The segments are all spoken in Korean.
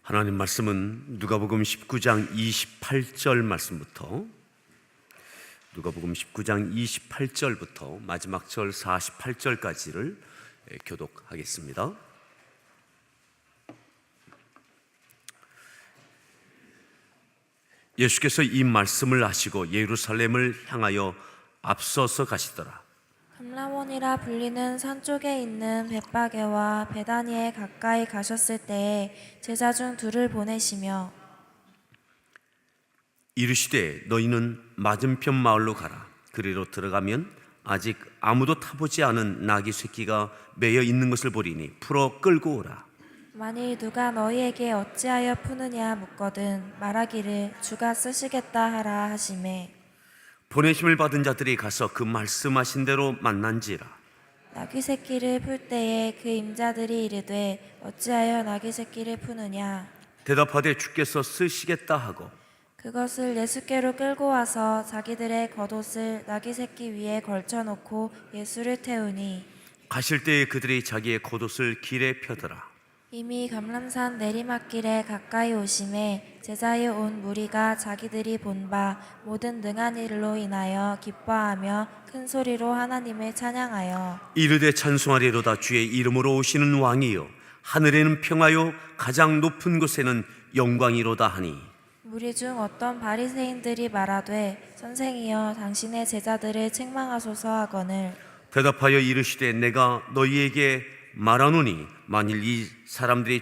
하나님 말씀은 누가복음 19장 28절 말씀부터 누가복음 19장 28절부터 마지막 절 48절까지를 교독하겠습니다. 예수께서 이 말씀을 하시고 예루살렘을 향하여 앞서서 가시더라. 감람원이라 불리는 산 쪽에 있는 벳바게와 베다니에 가까이 가셨을 때에 제자 중 둘을 보내시며 이르시되 너희는 맞은편 마을로 가라. 그리로 들어가면 아직 아무도 타보지 않은 나귀 새끼가 매여 있는 것을 보리니 풀어 끌고 오라. 만일 누가 너희에게 어찌하여 푸느냐 묻거든 말하기를 주가 쓰시겠다 하라 하시매 보내심을 받은 자들이 가서 그 말씀하신 대로 만난지라. 나귀 새끼를 풀 때에 그 임자들이 이르되 어찌하여 나귀 새끼를 푸느냐 대답하되 주께서 쓰시겠다 하고 그것을 예수께로 끌고 와서 자기들의 겉옷을 나귀 새끼 위에 걸쳐놓고 예수를 태우니 가실 때에 그들이 자기의 겉옷을 길에 펴더라. 이미 감람산 내리막길에 가까이 오심에 제자에 온 무리가 자기들이 본 바 모든 능한 일로 인하여 기뻐하며 큰 소리로 하나님을 찬양하여 이르되 찬송하리로다. 주의 이름으로 오시는 왕이여 하늘에는 평화요 가장 높은 곳에는 영광이로다 하니 무리 중 어떤 바리새인들이 말하되 선생이여 당신의 제자들을 책망하소서 하거늘 대답하여 이르시되 내가 너희에게 말하노니 만일 이 사람들이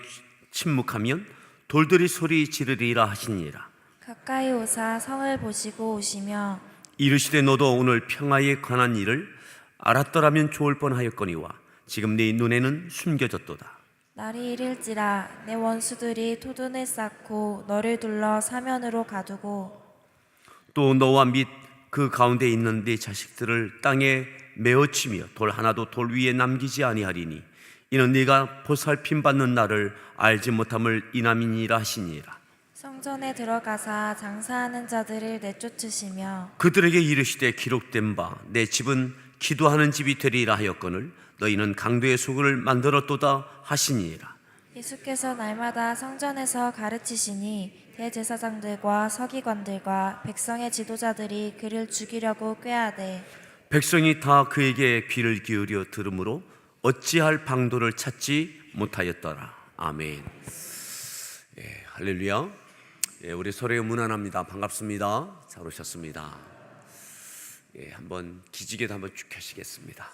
침묵하면 돌들이 소리 지르리라 하시니라. 가까이 오사 성을 보시고 오시며 이르시되 너도 오늘 평화에 관한 일을 알았더라면 좋을 뻔하였거니와 지금 네 눈에는 숨겨졌도다. 날이 이를지라 내 원수들이 토둔을 쌓고 너를 둘러 사면으로 가두고 또 너와 및 그 가운데 있는 네 자식들을 땅에 메어치며 돌 하나도 돌 위에 남기지 아니하리니 이는 네가 보살핌 받는 날을 알지 못함을 인함이니라 하시니라. 성전에 들어가사 장사하는 자들을 내쫓으시며 그들에게 이르시되 기록된 바 내 집은 기도하는 집이 되리라 하였거늘 너희는 강도의 소굴을 만들었도다 하시니라. 예수께서 날마다 성전에서 가르치시니 대제사장들과 서기관들과 백성의 지도자들이 그를 죽이려고 꾀하되 백성이 다 그에게 귀를 기울여 들으므로 어찌할 방도를 찾지 못하였더라. 아멘. 예, 할렐루야. 예, 우리 서로의 문안합니다. 반갑습니다. 잘 오셨습니다. 예, 한번 기지개도 한번 쭉 켜시겠습니다.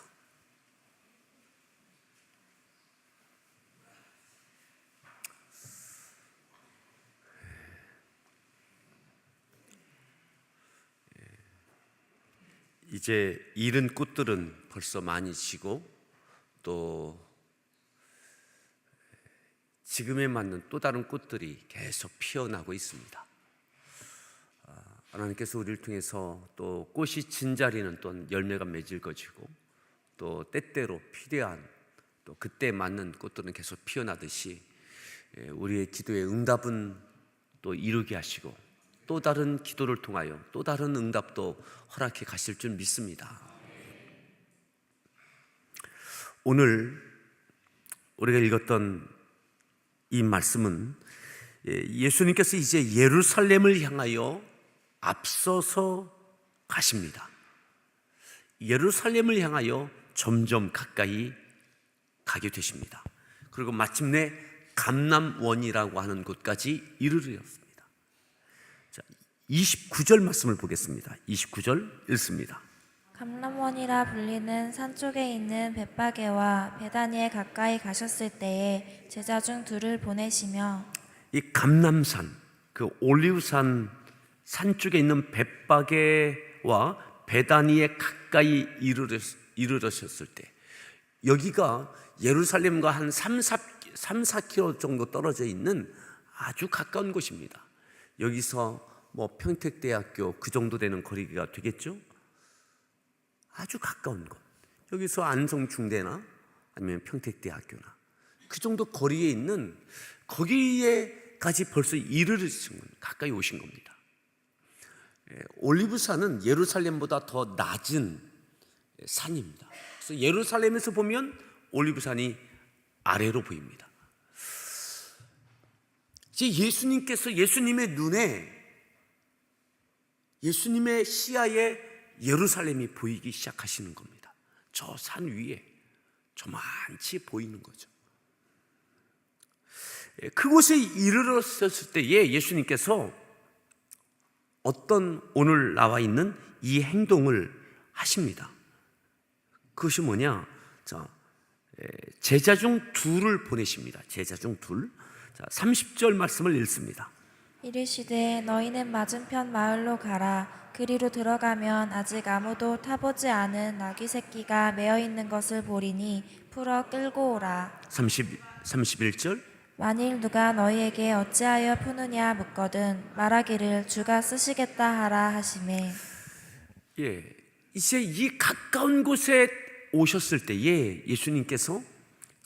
이제 이른 꽃들은 벌써 많이 지고 또 지금에 맞는 또 다른 꽃들이 계속 피어나고 있습니다. 하나님께서 우리를 통해서 또 꽃이 진 자리는 또 열매가 맺을 것이고 또 때때로 필요한 또 그때 맞는 꽃들은 계속 피어나듯이 우리의 기도의 응답은 또 이루게 하시고 또 다른 기도를 통하여 또 다른 응답도 허락해 가실 줄 믿습니다. 오늘 우리가 읽었던 이 말씀은 예수님께서 이제 예루살렘을 향하여 앞서서 가십니다. 예루살렘을 향하여 점점 가까이 가게 되십니다. 그리고 마침내 감람원이라고 하는 곳까지 이르렀습니다. 29절 말씀을 보겠습니다. 29절 읽습니다. 감람원이라 불리는 산 쪽에 있는 벳바게와 베다니에 가까이 가셨을 때에 제자 중 둘을 보내시며 이 감람산, 그 올리브산 산 쪽에 있는 벳바게와 베다니에 가까이 이르렀을 때 여기가 예루살렘과 한 3-4km 정도 떨어져 있는 아주 가까운 곳입니다. 여기서 뭐 평택대학교 그 정도 되는 거리가 되겠죠? 아주 가까운 곳. 여기서 안성중대나 아니면 평택대학교나 그 정도 거리에 있는 거기에까지 벌써 이르르신 겁니다. 가까이 오신 겁니다. 올리브산은 예루살렘보다 더 낮은 산입니다. 그래서 예루살렘에서 보면 올리브산이 아래로 보입니다. 이제 예수님께서 예수님의 눈에, 예수님의 시야에 예루살렘이 보이기 시작하시는 겁니다. 저 산 위에 저만치 보이는 거죠. 그곳에 이르렀을 때에 예수님께서 어떤 오늘 나와 있는 이 행동을 하십니다. 그것이 뭐냐? 제자 중 둘을 보내십니다. 제자 중 둘. 30절 말씀을 읽습니다. 이르시되 너희는 맞은편 마을로 가라. 그리로 들어가면 아직 아무도 타보지 않은 나귀 새끼가 매어 있는 것을 보리니 풀어 끌고 오라. 31절. 만일 누가 너희에게 어찌하여 푸느냐 묻거든 말하기를 주가 쓰시겠다 하라 하시매. 이제 이 가까운 곳에 오셨을 때에 예수님께서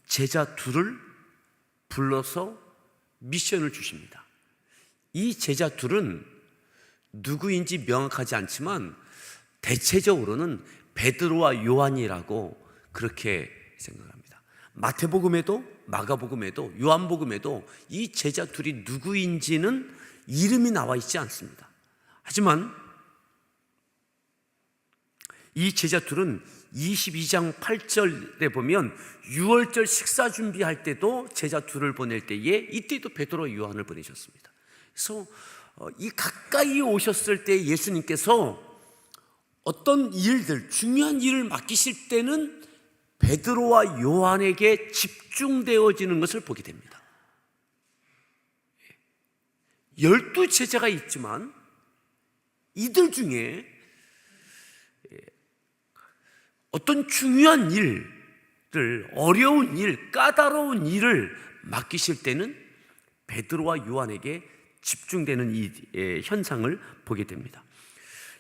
제자 둘을 불러서 미션을 주십니다. 이 제자 둘은 누구인지 명확하지 않지만 대체적으로는 베드로와 요한이라고 그렇게 생각합니다. 마태복음에도 마가복음에도 요한복음에도 이 제자 둘이 누구인지는 이름이 나와 있지 않습니다. 하지만 이 제자 둘은 22장 8절에 보면 6월절 식사 준비할 때도 제자 둘을 보낼 때에 이때도 베드로와 요한을 보내셨습니다. 그래서 이 가까이 오셨을 때 예수님께서 어떤 일들, 중요한 일을 맡기실 때는 베드로와 요한에게 집중되어지는 것을 보게 됩니다. 12 제자가 있지만 이들 중에 어떤 중요한 일을, 어려운 일, 까다로운 일을 맡기실 때는 베드로와 요한에게 집중되는 이 현상을 보게 됩니다.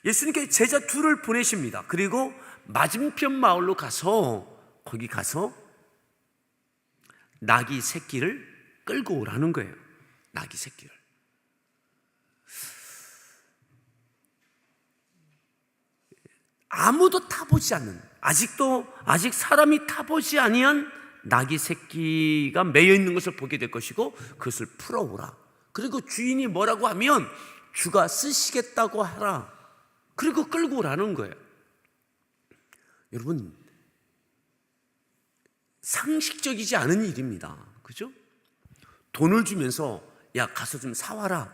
예수님께 제자 둘을 보내십니다. 그리고 맞은편 마을로 가서 거기 가서 나귀 새끼를 끌고 오라는 거예요. 나귀 새끼를. 아무도 타보지 않는, 아직 사람이 타보지 아니한 나귀 새끼가 매여 있는 것을 보게 될 것이고 그것을 풀어오라. 그리고 주인이 뭐라고 하면 주가 쓰시겠다고 하라. 그리고 끌고 오라는 거예요. 여러분, 상식적이지 않은 일입니다. 그죠? 돈을 주면서 야 가서 좀 사와라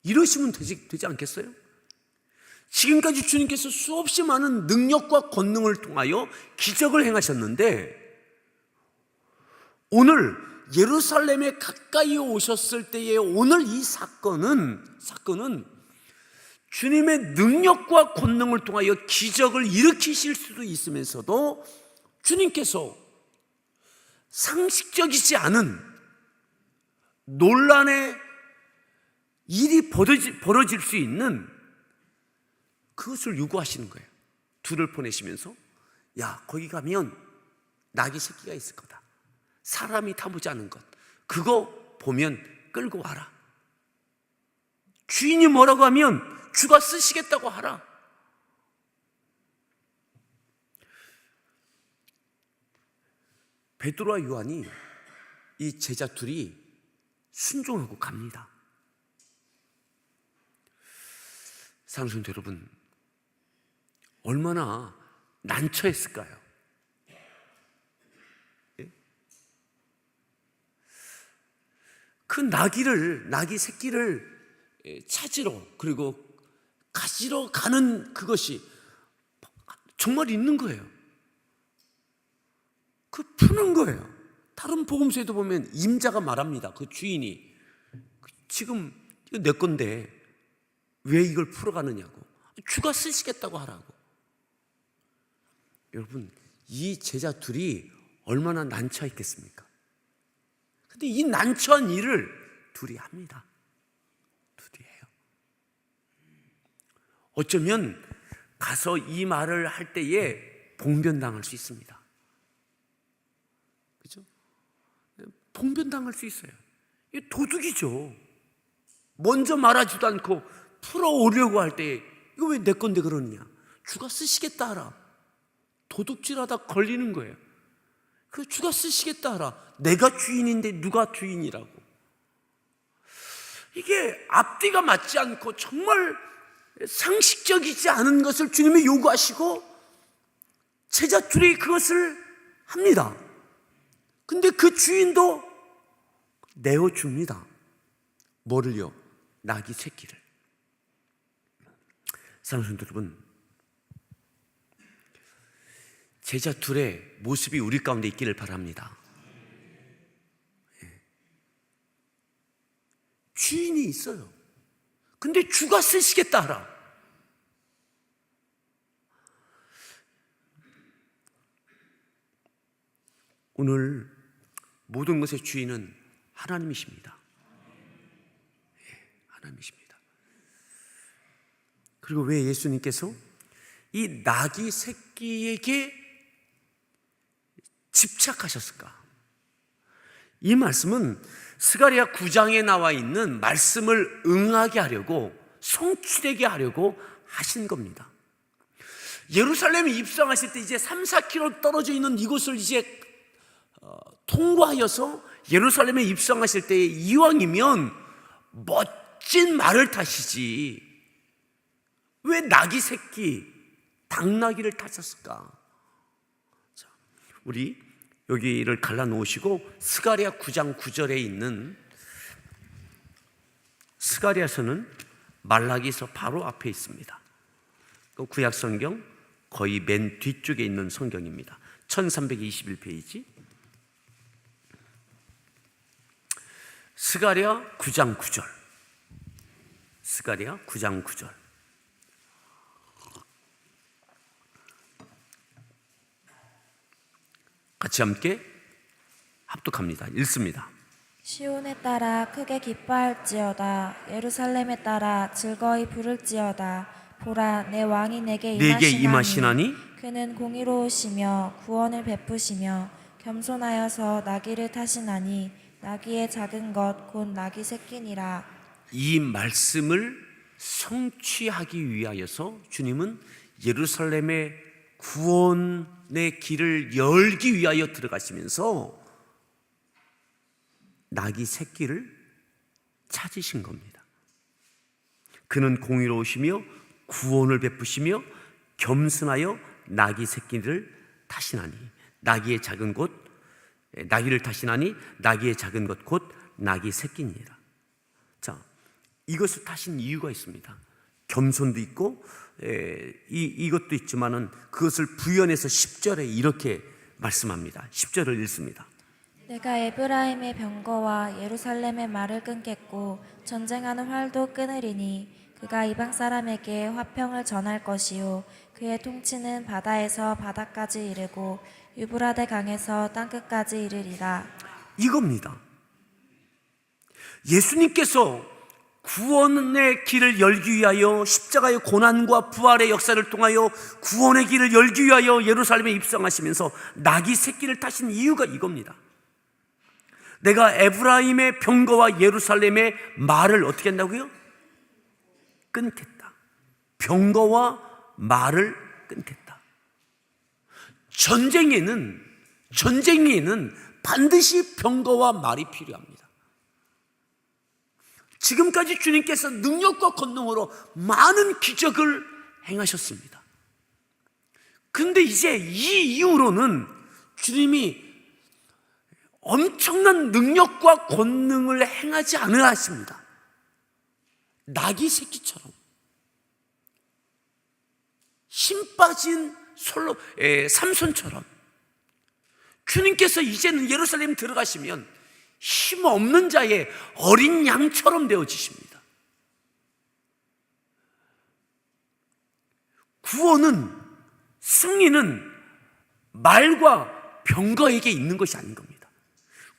이러시면 되지 않겠어요? 지금까지 주님께서 수없이 많은 능력과 권능을 통하여 기적을 행하셨는데 오늘 예루살렘에 가까이 오셨을 때에 오늘 이 사건은 주님의 능력과 권능을 통하여 기적을 일으키실 수도 있으면서도 주님께서 상식적이지 않은 논란의 일이 벌어질 수 있는 그것을 요구하시는 거예요. 둘을 보내시면서 야 거기 가면 나귀 새끼가 있을 거다. 사람이 타보지 않은 것 그거 보면 끌고 와라. 주인이 뭐라고 하면 주가 쓰시겠다고 하라. 베드로와 요한이 이 제자 둘이 순종하고 갑니다. 사랑하는 성도 여러분, 얼마나 난처했을까요? 그 나귀 새끼를 찾으러 그리고 가지러 가는 그것이 정말 있는 거예요. 그 푸는 거예요. 다른 복음서에도 보면 임자가 말합니다. 그 주인이 지금 이거 내 건데 왜 이걸 풀어가느냐고. 주가 쓰시겠다고 하라고. 여러분, 이 제자 둘이 얼마나 난처했겠습니까? 근데 이 난처한 일을 둘이 합니다. 둘이 해요. 어쩌면 가서 이 말을 할 때에 봉변당할 수 있습니다. 그죠? 봉변당할 수 있어요. 이게 도둑이죠. 먼저 말하지도 않고 풀어오려고 할 때 이거 왜 내 건데 그러느냐. 주가 쓰시겠다 하라. 도둑질하다 걸리는 거예요. 그 주가 쓰시겠다 하라. 내가 주인인데 누가 주인이라고. 이게 앞뒤가 맞지 않고 정말 상식적이지 않은 것을 주님이 요구하시고 제자 둘이 그것을 합니다. 근데 그 주인도 내어줍니다. 뭐를요? 나귀 새끼를. 사랑하는 성도 여러분, 제자 둘의 모습이 우리 가운데 있기를 바랍니다. 주인이 있어요. 근데 주가 쓰시겠다 하라. 오늘 모든 것의 주인은 하나님이십니다. 하나님이십니다. 그리고 왜 예수님께서 이 나귀 새끼에게 집착하셨을까? 이 말씀은 스가랴 9장에 나와 있는 말씀을 응하게 하려고, 성취되게 하려고 하신 겁니다. 예루살렘에 입성하실 때 이제 3-4km 떨어져 있는 이곳을 이제 통과하여서 예루살렘에 입성하실 때의 이왕이면 멋진 말을 타시지 왜 나귀 새끼, 당나귀를 타셨을까? 자, 우리 여기를 갈라놓으시고 스가랴 9장 9절에 있는, 스가랴서는 말라기서 바로 앞에 있습니다. 구약 성경 거의 맨 뒤쪽에 있는 성경입니다. 1321페이지. 스가랴 9장 9절. 스가랴 9장 9절. 같이 함께 합독합니다. 읽습니다. 시온에 따라 크게 기뻐할지어다. 예루살렘에 따라 즐거이 부를지어다. 보라, 내 왕이 내게 임하시나니 그는 공의로우시며 구원을 베푸시며 겸손하여서 나귀를 타시나니 나귀의 작은 것 곧 나귀 새끼니라. 이 말씀을 성취하기 위하여서 주님은 예루살렘의 구원의 길을 열기 위하여 들어가시면서 나귀 새끼를 찾으신 겁니다. 그는 공의로우시며 구원을 베푸시며 겸손하여 나귀 새끼를 타시나니 나귀의 작은 것, 나귀를 타시나니 나귀의 작은 것 곧 나귀 새끼니라. 자, 이것을 타신 이유가 있습니다. 겸손도 있고 이것도 있지만은 그것을 부연해서 10절에 이렇게 말씀합니다. 10절을 읽습니다. 내가 에브라임의 병거와 예루살렘의 말을 끊겠고 전쟁하는 활도 끊으리니 그가 이방 사람에게 화평을 전할 것이요 그의 통치는 바다에서 바다까지 이르고 유브라데 강에서 땅끝까지 이르리라. 이겁니다. 예수님께서 구원의 길을 열기 위하여 십자가의 고난과 부활의 역사를 통하여 구원의 길을 열기 위하여 예루살렘에 입성하시면서 나귀 새끼를 타신 이유가 이겁니다. 내가 에브라임의 병거와 예루살렘의 말을 어떻게 한다고요? 끊겠다. 병거와 말을 끊겠다. 전쟁에는 반드시 병거와 말이 필요합니다. 지금까지 주님께서 능력과 권능으로 많은 기적을 행하셨습니다. 그런데 이제 이 이후로는 주님이 엄청난 능력과 권능을 행하지 않으라 하십니다. 나귀 새끼처럼 힘 빠진 삼손처럼 주님께서 이제는 예루살렘 들어가시면 힘 없는 자의 어린 양처럼 되어지십니다. 구원은, 승리는 말과 병거에게 있는 것이 아닌 겁니다.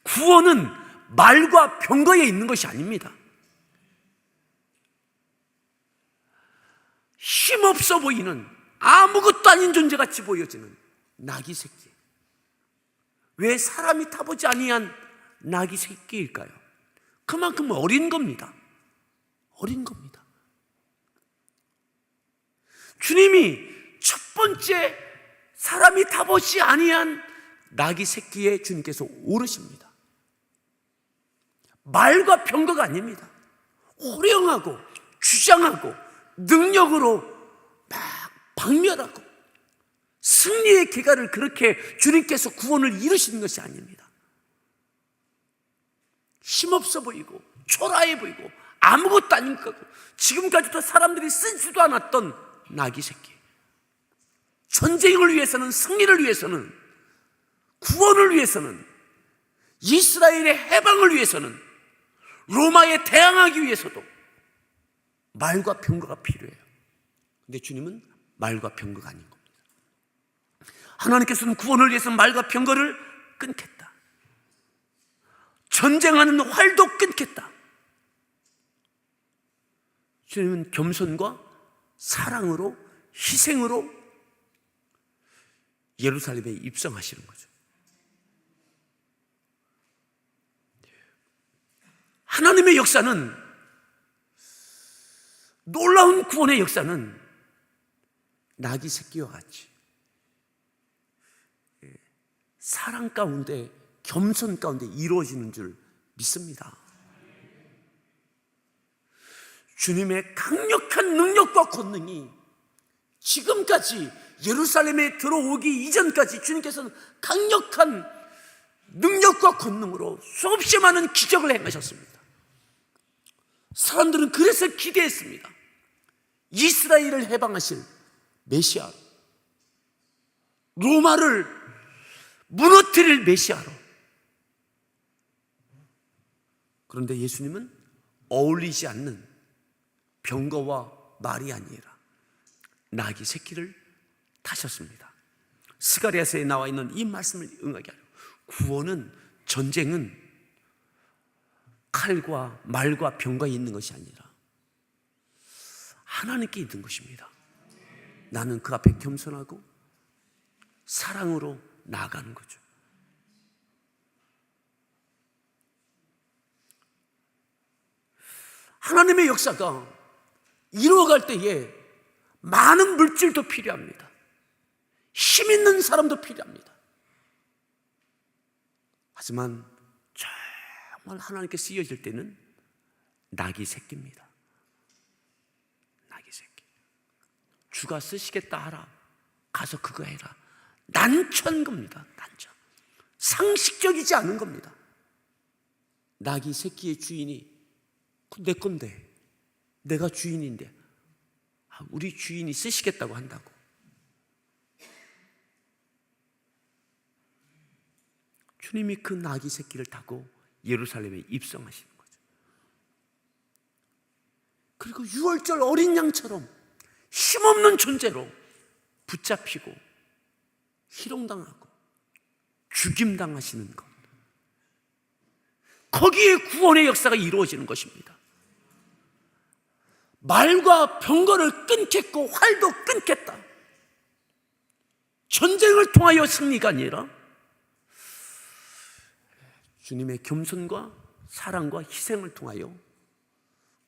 구원은 말과 병거에 있는 것이 아닙니다. 힘없어 보이는, 아무것도 아닌 존재같이 보여지는 나귀 새끼. 왜 사람이 타보지 아니한 나귀 새끼일까요? 그만큼 어린 겁니다. 어린 겁니다. 주님이 첫 번째 사람이 타보지 아니한 나귀 새끼에 주님께서 오르십니다. 말과 병거가 아닙니다. 호령하고 주장하고 능력으로 막 박멸하고 승리의 계가를 그렇게 주님께서 구원을 이루시는 것이 아닙니다. 힘없어 보이고 초라해 보이고 아무것도 아닌 것 같고 지금까지도 사람들이 쓰지도 않았던 나귀 새끼. 전쟁을 위해서는, 승리를 위해서는, 구원을 위해서는, 이스라엘의 해방을 위해서는, 로마에 대항하기 위해서도 말과 병거가 필요해요. 근데 주님은 말과 병거가 아닌 겁니다. 하나님께서는 구원을 위해서 말과 병거를 끊겠다. 전쟁하는 활도 끊겠다. 주님은 겸손과 사랑으로, 희생으로 예루살렘에 입성하시는 거죠. 하나님의 역사는, 놀라운 구원의 역사는 나귀 새끼와 같이 사랑 가운데, 겸손 가운데 이루어지는 줄 믿습니다. 주님의 강력한 능력과 권능이 지금까지 예루살렘에 들어오기 이전까지 주님께서는 강력한 능력과 권능으로 수없이 많은 기적을 행하셨습니다. 사람들은 그래서 기대했습니다. 이스라엘을 해방하실 메시아로, 로마를 무너뜨릴 메시아로. 그런데 예수님은 어울리지 않는 병거와 말이 아니라 나귀 새끼를 타셨습니다. 스가랴서에 나와 있는 이 말씀을 응하게 하려. 구원은, 전쟁은 칼과 말과 병거에 있는 것이 아니라 하나님께 있는 것입니다. 나는 그 앞에 겸손하고 사랑으로 나아가는 거죠. 하나님의 역사가 이루어갈 때에 많은 물질도 필요합니다. 힘 있는 사람도 필요합니다. 하지만 정말 하나님께 쓰여질 때는 나귀 새끼입니다. 나귀 새끼. 주가 쓰시겠다 하라. 가서 그거 해라. 난처한 겁니다. 난처. 상식적이지 않은 겁니다. 나귀 새끼의 주인이 내 건데, 내가 주인인데 우리 주인이 쓰시겠다고 한다고. 주님이 그 나귀 새끼를 타고 예루살렘에 입성하시는 거죠. 그리고 유월절 어린 양처럼 힘없는 존재로 붙잡히고 희롱당하고 죽임당하시는 것, 거기에 구원의 역사가 이루어지는 것입니다. 말과 병거를 끊겠고 활도 끊겠다. 전쟁을 통하여 승리가 아니라 주님의 겸손과 사랑과 희생을 통하여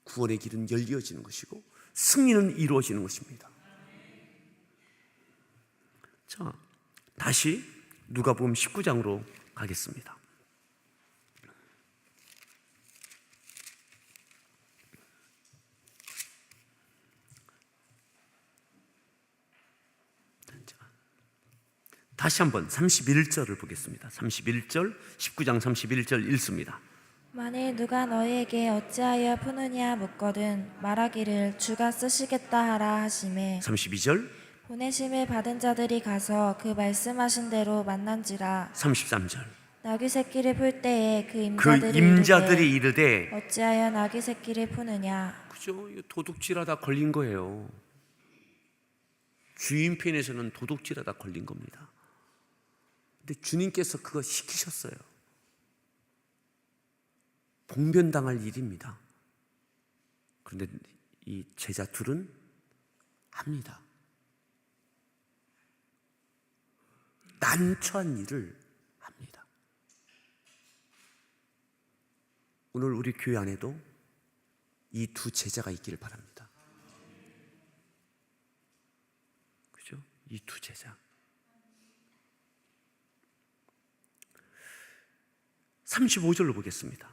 구원의 길은 열려지는 것이고 승리는 이루어지는 것입니다. 자, 다시 누가복음 19장으로 가겠습니다. 다시 한번 31절을 보겠습니다. 31절, 19장 31절 읽습니다. 만일 누가 너희에게 어찌하여 푸느냐 묻거든 말하기를 주가 쓰시겠다 하라 하시매 32절, 보내심을 받은 자들이 가서 그 말씀하신 대로 만난지라 33절. 나귀 새끼를 풀 때에 그 그 임자들이 임자들이 이르되 어찌하여 나귀 새끼를 푸느냐. 그죠? 이거 도둑질하다 걸린 거예요. 주인 편에서는 도둑질하다 걸린 겁니다. 근데 주님께서 그거 시키셨어요. 봉변당할 일입니다. 그런데 이 제자 둘은 합니다. 난처한 일을 합니다. 오늘 우리 교회 안에도 이 두 제자가 있기를 바랍니다. 그죠? 이 두 제자. 35절로 보겠습니다.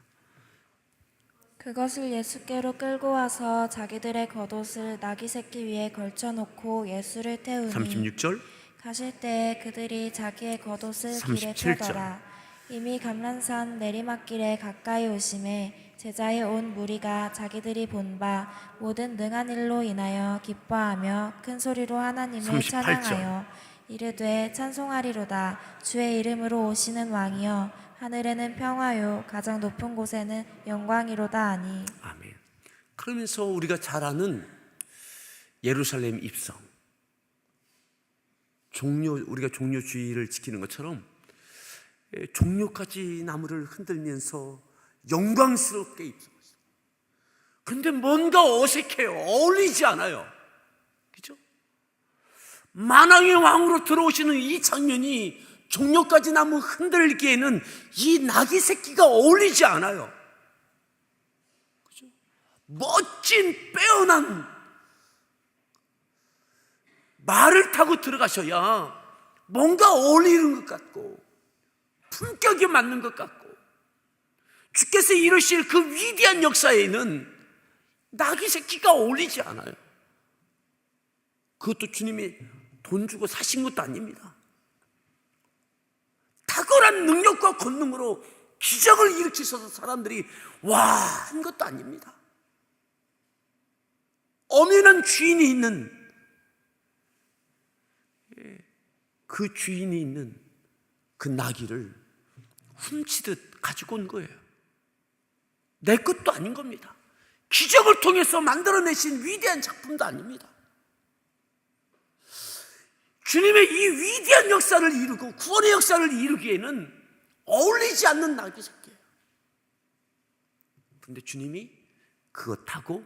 그것을 예수께로 끌고 와서 자기들의 겉옷을 나귀 새끼 위에 걸쳐놓고 예수를 태우니 36절, 가실 때에 그들이 자기의 겉옷을 길에 37절. 펴더라. 이미 감람산 내리막길에 가까이 오심에 제자의 온 무리가 자기들이 본 바 모든 능한 일로 인하여 기뻐하며 큰 소리로 하나님을 38절. 찬양하여 이르되 찬송하리로다. 주의 이름으로 오시는 왕이여 하늘에는 평화요 가장 높은 곳에는 영광이로다 하니. 아멘. 그러면서 우리가 잘 아는 예루살렘 입성, 우리가 종려주의를 지키는 것처럼 종려까지 나무를 흔들면서 영광스럽게 입성했어요. 근데 뭔가 어색해요. 어울리지 않아요. 그죠? 만왕의 왕으로 들어오시는 이 장면이 종려까지 나무 흔들기에는 이 나귀 새끼가 어울리지 않아요. 그죠? 멋진 빼어난 말을 타고 들어가셔야 뭔가 어울리는 것 같고 품격이 맞는 것 같고 주께서 이루실 그 위대한 역사에는 나귀 새끼가 어울리지 않아요. 그것도 주님이 돈 주고 사신 것도 아닙니다. 탁월한 능력과 권능으로 기적을 일으키셔서 사람들이 와 한 것도 아닙니다. 엄연한 주인이 있는 그 주인이 있는 그 나귀를 훔치듯 가지고 온 거예요. 내 것도 아닌 겁니다. 기적을 통해서 만들어내신 위대한 작품도 아닙니다. 주님의 이 위대한 역사를 이루고 구원의 역사를 이루기에는 어울리지 않는 나귀 새끼예요. 그런데 주님이 그거 타고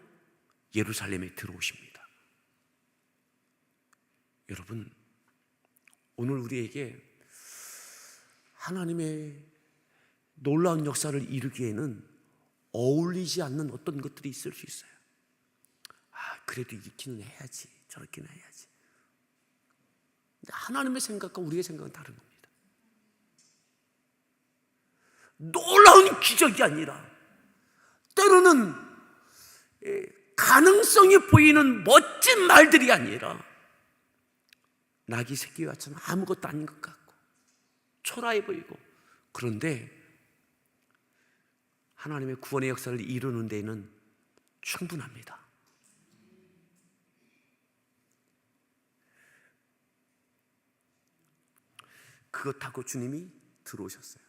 예루살렘에 들어오십니다. 여러분, 오늘 우리에게 하나님의 놀라운 역사를 이루기에는 어울리지 않는 어떤 것들이 있을 수 있어요. 그래도 이렇게는 해야지, 저렇게는 해야지. 근데 하나님의 생각과 우리의 생각은 다른 겁니다. 놀라운 기적이 아니라 때로는 가능성이 보이는 멋진 말들이 아니라 나귀 새끼와처럼 아무것도 아닌 것 같고 초라해 보이고, 그런데 하나님의 구원의 역사를 이루는 데에는 충분합니다. 그것하고 주님이 들어오셨어요.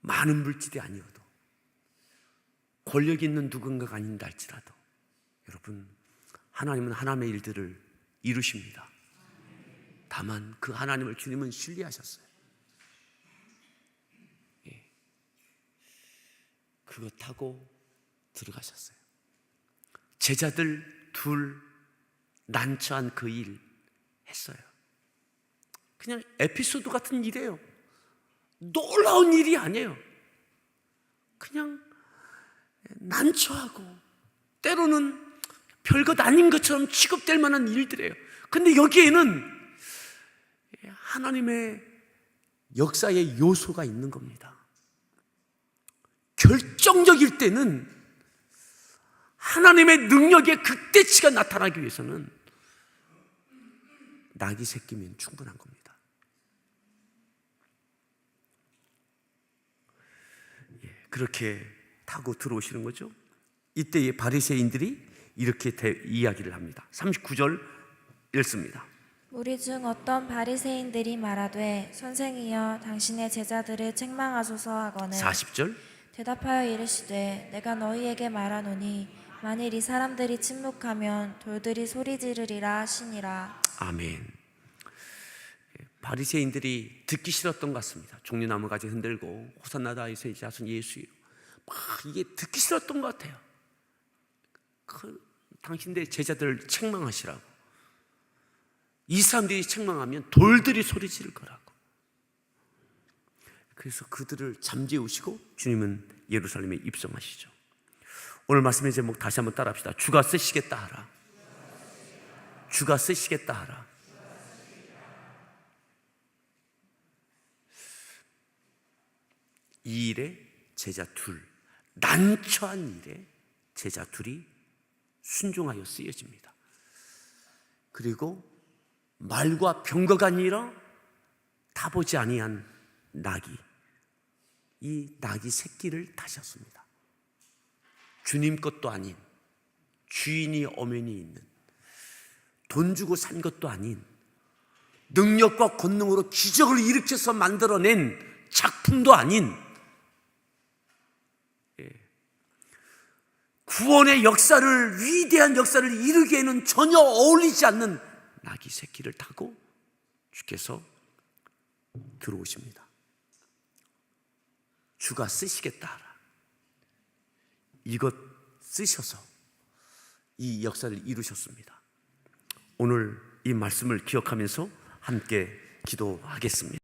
많은 물질이 아니어도 권력 있는 누군가가 아닌다 할지라도 여러분, 하나님은 하나님의 일들을 이루십니다. 다만 그 하나님을 주님은 신뢰하셨어요. 그거 타고 들어가셨어요. 제자들 둘 난처한 그 일 했어요. 그냥 에피소드 같은 일이에요. 놀라운 일이 아니에요. 그냥 난처하고 때로는 별것 아닌 것처럼 취급될 만한 일들이에요. 근데 여기에는 하나님의 역사의 요소가 있는 겁니다. 결정적일 때는 하나님의 능력의 극대치가 나타나기 위해서는 나귀 새끼면 충분한 겁니다. 그렇게 타고 들어오시는 거죠. 이때의 바리새인들이 이렇게 이야기를 합니다. 39절 읽습니다. 무리 중 어떤 바리새인들이 말하되 선생이여 당신의 제자들을 책망하소서 하거늘 40절 대답하여 이르시되 내가 너희에게 말하노니 만일 이 사람들이 침묵하면 돌들이 소리 지르리라 하시니라. 아멘. 바리새인들이 듣기 싫었던 것 같습니다. 종려나무 가지 흔들고 호산나 다윗의 자손 예수여, 막 이게 듣기 싫었던 것 같아요. 당신들 제자들을 책망하시라고. 이 사람들이 책망하면 돌들이 소리 지를 거라고. 그래서 그들을 잠재우시고 주님은 예루살렘에 입성하시죠. 오늘 말씀의 제목 다시 한번 따라합시다. 주가 쓰시겠다 하라. 주가 쓰시겠다 하라. 이 일에 제자 둘, 난처한 일에 제자 둘이 순종하여 쓰여집니다. 그리고 말과 병거가 아니라 타보지 아니한 나귀, 이 나귀 새끼를 타셨습니다. 주님 것도 아닌, 주인이 엄연히 있는, 돈 주고 산 것도 아닌, 능력과 권능으로 기적을 일으켜서 만들어낸 작품도 아닌, 구원의 역사를, 위대한 역사를 이루기에는 전혀 어울리지 않는 나귀 새끼를 타고 주께서 들어오십니다. 주가 쓰시겠다. 이것 쓰셔서 이 역사를 이루셨습니다. 오늘 이 말씀을 기억하면서 함께 기도하겠습니다.